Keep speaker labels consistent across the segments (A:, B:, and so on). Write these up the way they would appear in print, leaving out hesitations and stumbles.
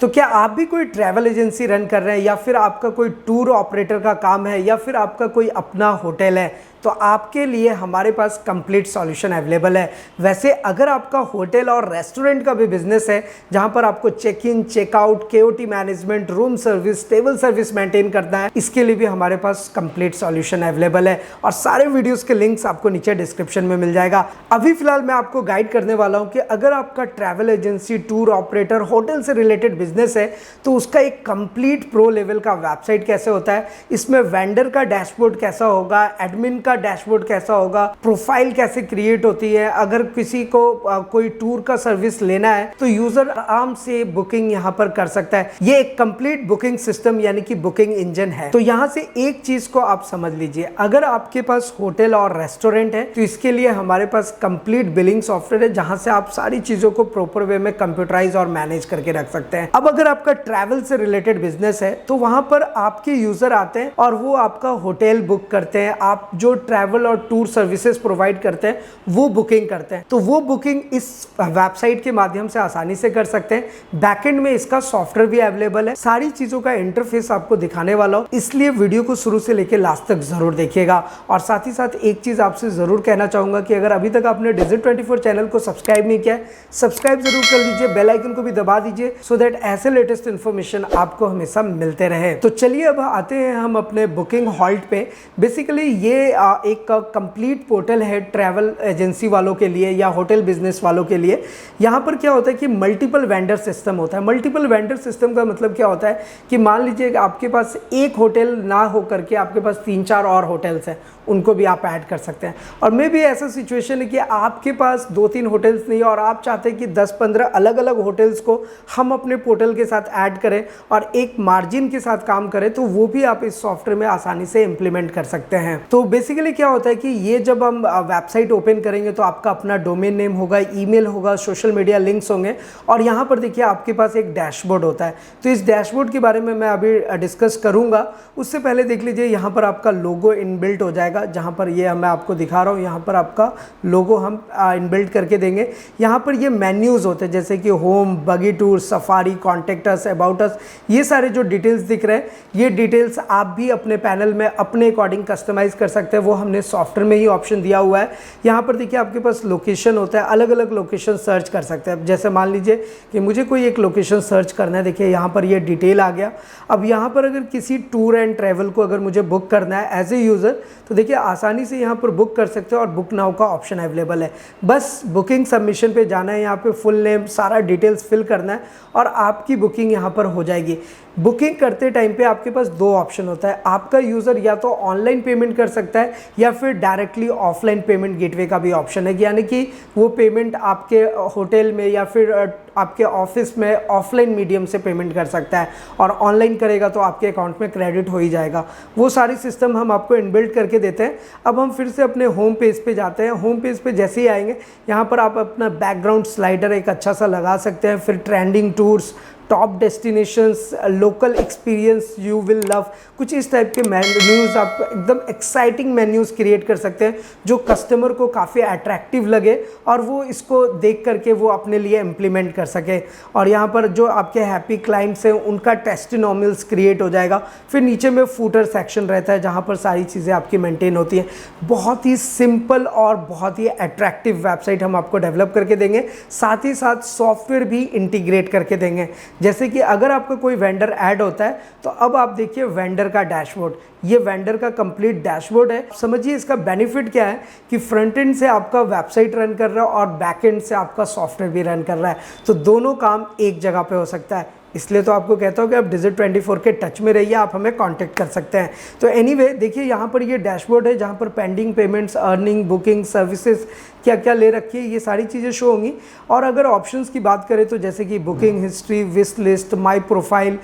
A: तो क्या आप भी कोई ट्रैवल एजेंसी रन कर रहे हैं या फिर आपका कोई टूर ऑपरेटर का काम है या फिर आपका कोई अपना होटल है, तो आपके लिए हमारे पास कंप्लीट सॉल्यूशन अवेलेबल है। वैसे अगर आपका होटल और रेस्टोरेंट का भी बिजनेस है जहां पर आपको check in, checkout, KOT management, room service, table service maintain करना है, इसके लिए भी हमारे पास कंप्लीट सॉल्यूशन अवेलेबल है और सारे वीडियोस के लिंक्स आपको नीचे डिस्क्रिप्शन में मिल जाएगा। अभी फिलहाल मैं आपको गाइड करने वाला हूं कि अगर आपका travel agency, tour operator, hotel से रिलेटेड बिजनेस है तो उसका एक कंप्लीट प्रो लेवल का वेबसाइट कैसे होता है, इसमें वेंडर का डैशबोर्ड कैसा होगा, एडमिन का डैशबोर्ड कैसा होगा, प्रोफाइल कैसे क्रिएट होती है, अगर किसी को कोई टूर का सर्विस लेना है तो यूजर आराम से बुकिंग यहां पर कर सकता है। ये एक कंप्लीट बुकिंग सिस्टम यानी कि बुकिंग इंजन है। तो यहां से एक चीज को आप समझ लीजिए, अगर आपके पास होटल और रेस्टोरेंट है तो इसके लिए हमारे पास कंप्लीट बिलिंग सॉफ्टवेयर है जहां से आप सारी चीजों को प्रॉपर वे में कंप्यूटराइज और मैनेज करके रख सकते हैं। अब अगर आपका ट्रैवल से रिलेटेड बिजनेस है तो वहां पर आपके यूजर आते हैं और वो आपका होटल बुक करते हैं, आप जो ट्रैवल और टूर सर्विसेज प्रोवाइड करते हैं वो बुकिंग करते हैं। तो वो बुकिंग इस वेबसाइट के माध्यम से आसानी से कर सकते हैं। बैकएंड में इसका सॉफ्टवेयर भी अवेलेबल है। सारी चीजों का इंटरफेस आपको दिखाने वाला हूं, इसलिए वीडियो को शुरू से लेकर लास्ट तक जरूर देखिएगा। और साथ ही साथ एक चीज आपसे जरूर कहना चाहूंगा कि अगर अभी तक आपने Digit24 चैनल को सब्सक्राइब नहीं किया है, सब्सक्राइब जरूर कर लीजिए, बेल आइकन को भी दबा दीजिए सो दैट ऐसे लेटेस्ट इंफॉर्मेशन आपको हमेशा मिलते रहे। तो चलिए अब आते हैं हम अपने बुकिंग हॉल्ट पे। बेसिकली ये एक कंप्लीट पोर्टल है ट्रैवल एजेंसी वालों के लिए या होटल बिजनेस वालों के लिए। यहाँ पर क्या होता है कि मल्टीपल वेंडर सिस्टम होता है। मल्टीपल वेंडर सिस्टम का मतलब क्या होता है कि मान लीजिए कि आपके पास एक होटल ना हो करके आपके पास 3-4 और होटल्स हैं, उनको भी आप ऐड कर सकते हैं। और मे भी ऐसा सिचुएशन है कि आपके पास 2-3 होटल्स नहीं और आप चाहते हैं कि 10-15 अलग अलग होटल्स को हम अपने पोर्टल के साथ ऐड करें और एक मार्जिन के साथ काम करें, तो वो भी आप इस सॉफ्टवेयर में आसानी से इंप्लीमेंट कर सकते हैं। तो बेसिकली क्या होता है कि ये जब हम वेबसाइट ओपन करेंगे तो आपका अपना डोमेन नेम होगा, ईमेल होगा, सोशल मीडिया लिंक्स होंगे और यहाँ पर देखिए आपके पास एक डैशबोर्ड होता है। तो इस डैशबोर्ड के बारे में मैं अभी डिस्कस करूंगा। उससे पहले देख लीजिए यहाँ पर आपका लोगो इनबिल्ट हो जाएगा। जहाँ पर ये मैं आपको दिखा रहा हूँ, यहाँ पर आपका लोगो हम इनबिल्ट करके देंगे। यहाँ पर ये मेन्यूज होते हैं जैसे कि होम, बगी tour, safari, contact us, about us, ये सारे जो डिटेल्स दिख रहे हैं ये डिटेल्स आप भी अपने पैनल में अपने अकॉर्डिंग कस्टमाइज कर सकते हैं। वो हमने सॉफ्टवेयर में ही ऑप्शन दिया हुआ है। यहाँ पर देखिए आपके पास लोकेशन होता है, अलग अलग लोकेशन सर्च कर सकते हैं। जैसे मान लीजिए कि मुझे कोई एक लोकेशन सर्च करना है, देखिए यहाँ पर ये डिटेल आ गया। अब यहाँ पर अगर किसी टूर एंड ट्रैवल को अगर मुझे बुक करना है एज ए यूज़र, तो देखिए आसानी से यहाँ पर बुक कर सकते हो और बुक नाउ का ऑप्शन अवेलेबल है। बस बुकिंग सबमिशन पे जाना है, यहाँ पे फुल नेम, सारा डिटेल्स फिल करना है और आपकी बुकिंग यहाँ पर हो जाएगी। बुकिंग करते टाइम पे आपके पास 2 ऑप्शन होता है। आपका यूज़र या तो ऑनलाइन पेमेंट कर सकता है या फिर डायरेक्टली ऑफलाइन पेमेंट गेटवे का भी ऑप्शन है, यानी कि वो पेमेंट आपके होटल में या फिर आपके ऑफिस में ऑफलाइन मीडियम से पेमेंट कर सकता है और ऑनलाइन करेगा तो आपके अकाउंट में क्रेडिट हो ही जाएगा। वो सारी सिस्टम हम आपको इनबिल्ट करके देते हैं। अब हम फिर से अपने होम पेज पे जाते हैं। होम पेज पे जैसे ही आएंगे यहाँ पर आप अपना बैकग्राउंड स्लाइडर एक अच्छा सा लगा सकते हैं, फिर trending tours, top destinations, local experience you will love, कुछ इस टाइप के मेन्यूज़ आप एकदम एक्साइटिंग मेन्यूज़ क्रिएट कर सकते हैं जो कस्टमर को काफ़ी अट्रैक्टिव लगे और वो इसको देख करके वो अपने लिए इम्प्लीमेंट कर सके। और यहाँ पर जो आपके हैप्पी क्लाइंट्स हैं उनका टेस्टिमोनियल्स क्रिएट हो जाएगा। फिर नीचे में फूटर सेक्शन रहता है जहाँ पर सारी चीज़ें आपकी मेंटेन होती हैं। बहुत ही सिंपल और बहुत ही अट्रैक्टिव वेबसाइट हम आपको डेवलप करके देंगे, साथ ही साथ सॉफ्टवेयर भी इंटीग्रेट करके देंगे। जैसे कि अगर आपका कोई वेंडर ऐड होता है तो अब आप देखिए वेंडर का डैशबोर्ड, ये वेंडर का कंप्लीट डैशबोर्ड है। समझिए इसका बेनिफिट क्या है कि फ्रंट एंड से आपका वेबसाइट रन कर रहा है और बैक एंड से आपका सॉफ्टवेयर भी रन कर रहा है, तो दोनों काम एक जगह पे हो सकता है। इसलिए तो आपको कहता हूँ कि आप Digit24 के टच में रहिए, आप हमें कांटेक्ट कर सकते हैं। तो एनीवे देखिए यहाँ पर ये डैशबोर्ड है जहाँ पर pending payments, earning, booking, services क्या क्या ले रखी है ये सारी चीज़ें शो होंगी। और अगर ऑप्शंस की बात करें तो जैसे कि booking history, wish list, my profile,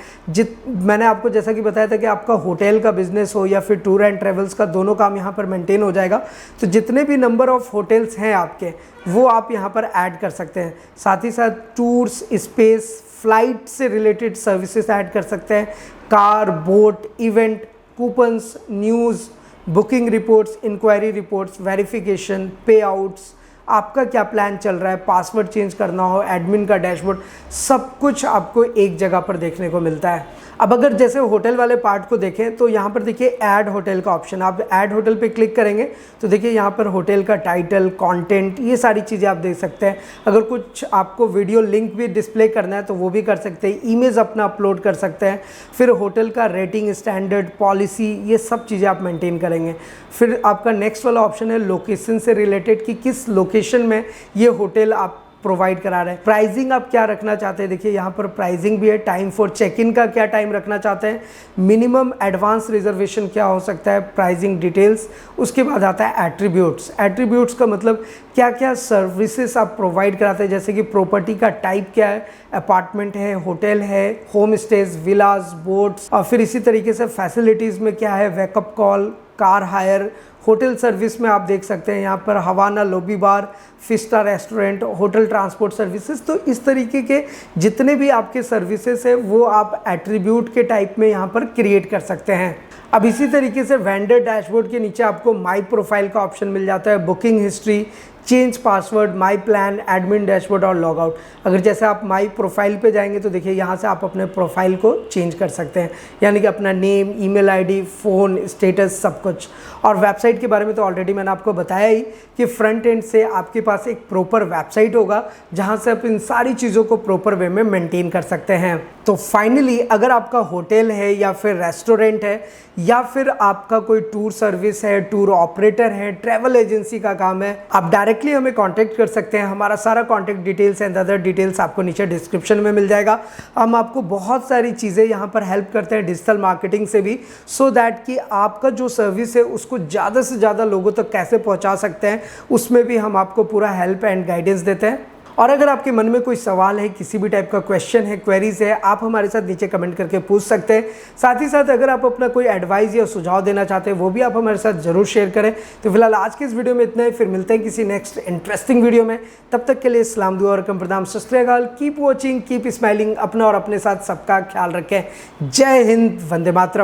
A: मैंने आपको जैसा कि बताया था कि आपका होटल का बिजनेस हो या फिर टूर एंड ट्रेवल्स का, दोनों काम यहाँ पर मेंटेन हो जाएगा। तो जितने भी नंबर ऑफ होटल्स हैं आपके वो आप यहाँ पर ऐड कर सकते हैं। साथ ही साथ टूर्स, स्पेस, फ्लाइट से रिलेटेड सर्विसेज ऐड कर सकते हैं, car, boat, event, coupons, news, booking reports, inquiry reports, verification, payouts, आपका क्या प्लान चल रहा है, पासवर्ड चेंज करना हो, एडमिन का डैशबोर्ड, सब कुछ आपको एक जगह पर देखने को मिलता है। अब अगर जैसे होटल वाले पार्ट को देखें तो यहाँ पर देखिए ऐड होटल का ऑप्शन, आप ऐड होटल पे क्लिक करेंगे तो देखिए यहाँ पर होटल का टाइटल, कंटेंट, ये सारी चीज़ें आप देख सकते हैं। अगर कुछ आपको वीडियो लिंक भी डिस्प्ले करना है तो वो भी कर सकते हैं, इमेज अपना अपलोड कर सकते हैं। फिर होटल का रेटिंग, स्टैंडर्ड, पॉलिसी, ये सब चीज़ें आप मेंटेन करेंगे। फिर आपका नेक्स्ट वाला ऑप्शन है लोकेशन से रिलेटेड कि किस लोकेशन में ये होटल आप प्रोवाइड करा रहे हैं। प्राइसिंग आप क्या रखना चाहते हैं, देखिए यहाँ पर प्राइसिंग भी है। टाइम फॉर चेक इन का क्या टाइम रखना चाहते हैं, मिनिमम एडवांस रिजर्वेशन क्या हो सकता है, प्राइसिंग डिटेल्स। उसके बाद आता है एट्रीब्यूट्स। एट्रीब्यूट्स का मतलब क्या क्या सर्विसेज आप प्रोवाइड कराते हैं, जैसे कि प्रॉपर्टी का टाइप क्या है, अपार्टमेंट है, होटल है, होम स्टेज, विलास, बोट्स, और फिर इसी तरीके से फैसिलिटीज़ में क्या है, wake up call, car hire. Hotel service में आप देख सकते हैं यहाँ पर Havana, lobby bar, 5 star restaurant, hotel transport services. तो इस तरीके के जितने भी आपके सर्विसेज है वो आप एट्रीब्यूट के टाइप में यहाँ पर क्रिएट कर सकते हैं। अब इसी तरीके से वेंडर डैशबोर्ड के नीचे आपको माई प्रोफाइल का ऑप्शन मिल जाता है, booking history, change password, my plan, admin dashboard और लॉग आउट। अगर जैसे आप माई प्रोफाइल पे जाएंगे तो देखिए यहाँ से आप अपने प्रोफाइल को चेंज कर सकते हैं, यानी कि अपना name, email ID, phone, status, सब कुछ। और वेबसाइट के बारे में तो ऑलरेडी मैंने आपको बताया ही कि फ्रंट एंड से आपके पास एक प्रॉपर वेबसाइट होगा जहाँ से आप इन सारी चीज़ों को प्रॉपर वे में मेंटेन कर सकते हैं। तो फाइनली अगर आपका होटल है या फिर रेस्टोरेंट है या फिर आपका कोई टूर सर्विस है, टूर ऑपरेटर है, ट्रैवल एजेंसी का काम है, आप डायरेक्टली हमें कांटेक्ट कर सकते हैं। हमारा सारा contact details and other details आपको नीचे डिस्क्रिप्शन में मिल जाएगा। हम आपको बहुत सारी चीज़ें यहाँ पर हेल्प करते हैं डिजिटल मार्केटिंग से भी, सो दैट कि आपका जो सर्विस है उसको ज़्यादा से ज़्यादा लोगों तक कैसे पहुँचा सकते हैं, उसमें भी हम आपको पूरा हेल्प एंड गाइडेंस देते हैं। और अगर आपके मन में कोई सवाल है, किसी भी टाइप का क्वेश्चन है, क्वेरीज है, आप हमारे साथ नीचे कमेंट करके पूछ सकते हैं। साथ ही साथ अगर आप अपना कोई एडवाइस या सुझाव देना चाहते हैं वो भी आप हमारे साथ जरूर शेयर करें। तो फिलहाल आज के इस वीडियो में इतना ही, फिर मिलते हैं किसी नेक्स्ट इंटरेस्टिंग वीडियो में। तब तक के लिए सलाम, दुआ और कम प्रणाम, सत श्री अकाल। कीप वॉचिंग, कीप स्माइलिंग, अपना और अपने साथ सबका ख्याल रखें। जय हिंद, वंदे मातरम।